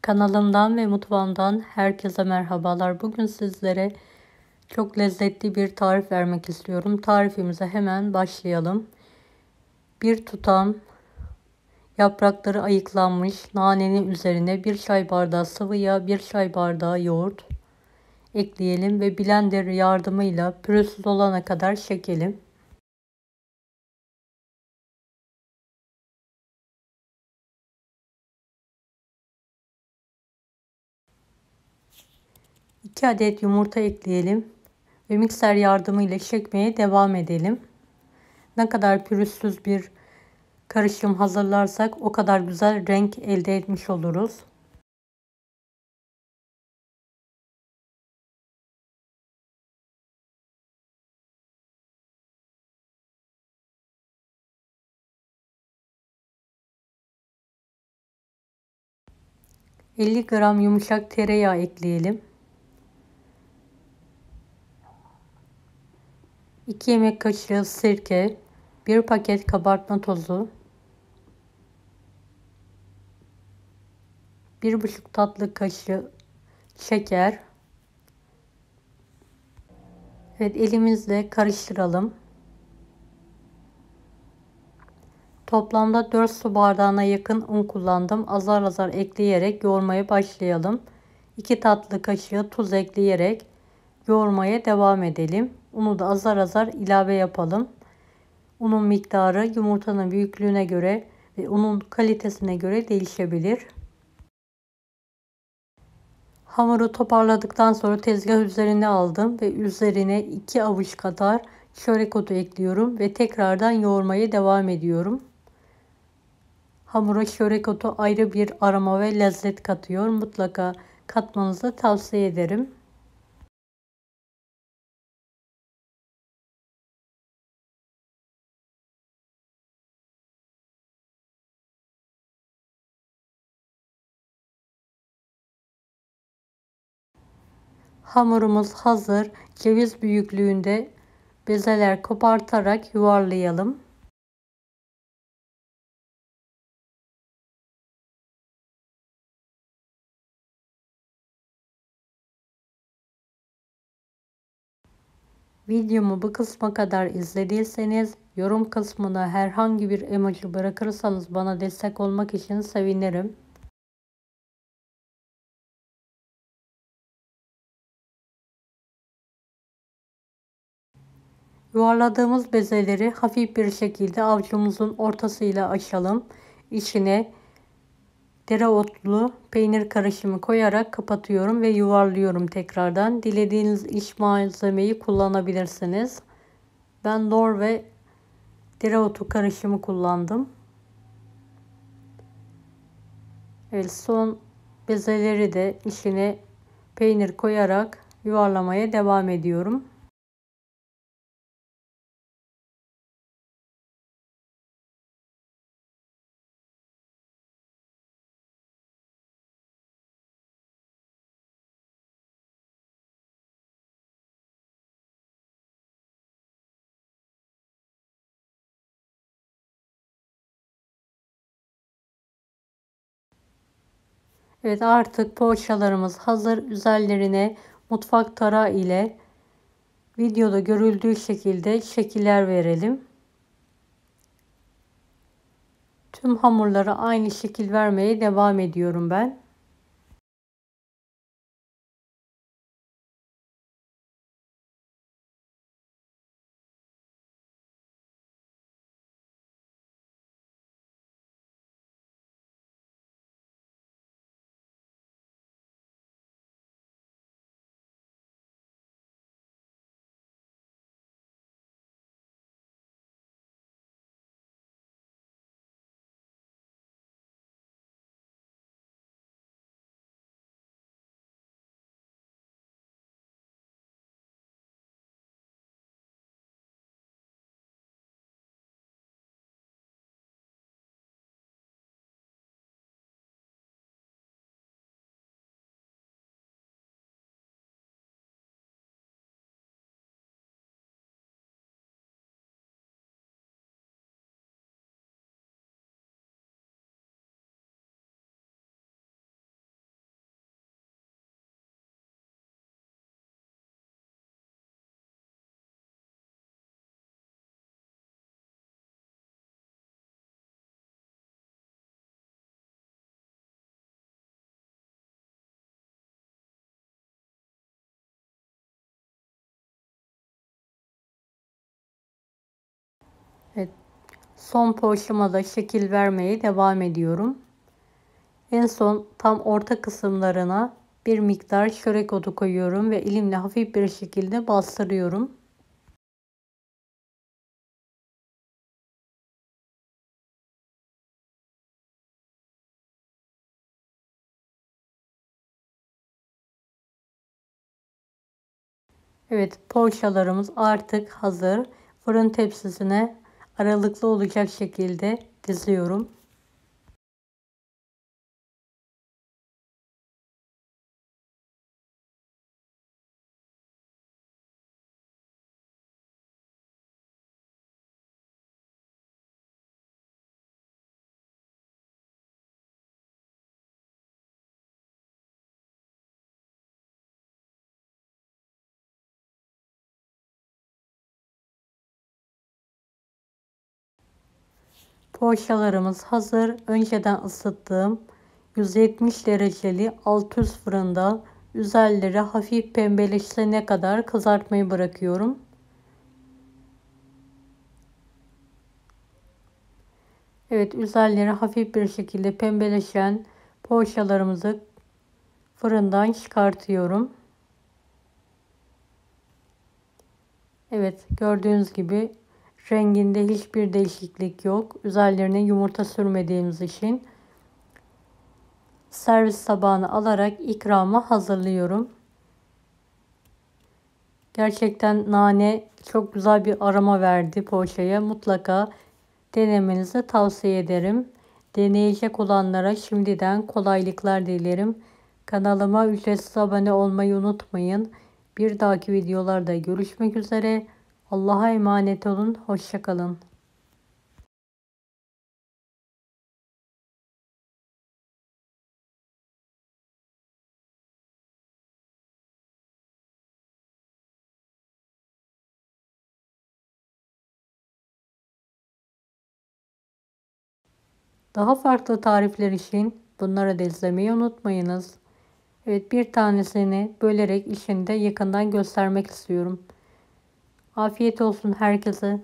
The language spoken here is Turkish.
Kanalımdan ve mutfağımdan herkese merhabalar. Bugün sizlere çok lezzetli bir tarif vermek istiyorum. Tarifimize hemen başlayalım. Bir tutam yaprakları ayıklanmış nanenin üzerine 1 çay bardağı sıvı yağ, 1 çay bardağı yoğurt ekleyelim ve blender yardımıyla pürüzsüz olana kadar çekelim. 2 adet yumurta ekleyelim ve mikser yardımıyla çekmeye devam edelim. Ne kadar pürüzsüz bir karışım hazırlarsak o kadar güzel renk elde etmiş oluruz. ...50 gram yumuşak tereyağı ekleyelim. 2 yemek kaşığı sirke, 1 paket kabartma tozu, 1,5 tatlı kaşığı şeker. Evet, elimizle karıştıralım. Toplamda 4 su bardağına yakın un kullandım. Azar azar ekleyerek yoğurmaya başlayalım. 2 tatlı kaşığı tuz ekleyerek yoğurmaya devam edelim. Unu da azar azar ilave yapalım. Unun miktarı yumurtanın büyüklüğüne göre ve unun kalitesine göre değişebilir. Hamuru toparladıktan sonra tezgah üzerine aldım ve üzerine 2 avuç kadar çörek otu ekliyorum ve tekrardan yoğurmaya devam ediyorum. Hamura çörek otu ayrı bir aroma ve lezzet katıyor. Mutlaka katmanızı tavsiye ederim. Hamurumuz hazır. Ceviz büyüklüğünde bezeler kopartarak yuvarlayalım. Videomu bu kısma kadar izlediyseniz yorum kısmına herhangi bir emoji bırakırsanız bana destek olmak için sevinirim. Yuvarladığımız bezeleri hafif bir şekilde avucumuzun ortasıyla açalım. İçine dereotlu peynir karışımı koyarak kapatıyorum ve yuvarlıyorum tekrardan. Dilediğiniz iç malzemeyi kullanabilirsiniz. Ben lor ve dereotu karışımı kullandım. Evet, son bezeleri de içine peynir koyarak yuvarlamaya devam ediyorum. Evet, artık poğaçalarımız hazır. Üzerlerine mutfak tarağı ile videoda görüldüğü şekilde şekiller verelim. Tüm hamurlara aynı şekil vermeye devam ediyorum ben. Evet, son poğaçama da şekil vermeye devam ediyorum. En son tam orta kısımlarına bir miktar çörek otu koyuyorum ve elimle hafif bir şekilde bastırıyorum. Evet, poğaçalarımız artık hazır. Fırın tepsisine aralıklı olacak şekilde diziyorum. Poğaçalarımız hazır. Önceden ısıttığım 170 dereceli alt üst fırında üzerleri hafif pembeleşene kadar kızartmayı bırakıyorum. Evet, üzerleri hafif bir şekilde pembeleşen poğaçalarımızı fırından çıkartıyorum. Evet, gördüğünüz gibi renginde hiçbir değişiklik yok. Üzerlerine yumurta sürmediğimiz için servis tabağına alarak ikrama hazırlıyorum. Gerçekten nane çok güzel bir aroma verdi poğaçaya. Mutlaka denemenizi tavsiye ederim. Deneyecek olanlara şimdiden kolaylıklar dilerim. Kanalıma ücretsiz abone olmayı unutmayın. Bir dahaki videolarda görüşmek üzere. Allah'a emanet olun. Hoşça kalın. Daha farklı tarifler için bunları da izlemeyi unutmayınız. Evet, bir tanesini bölerek içinde yakından göstermek istiyorum. Afiyet olsun herkese.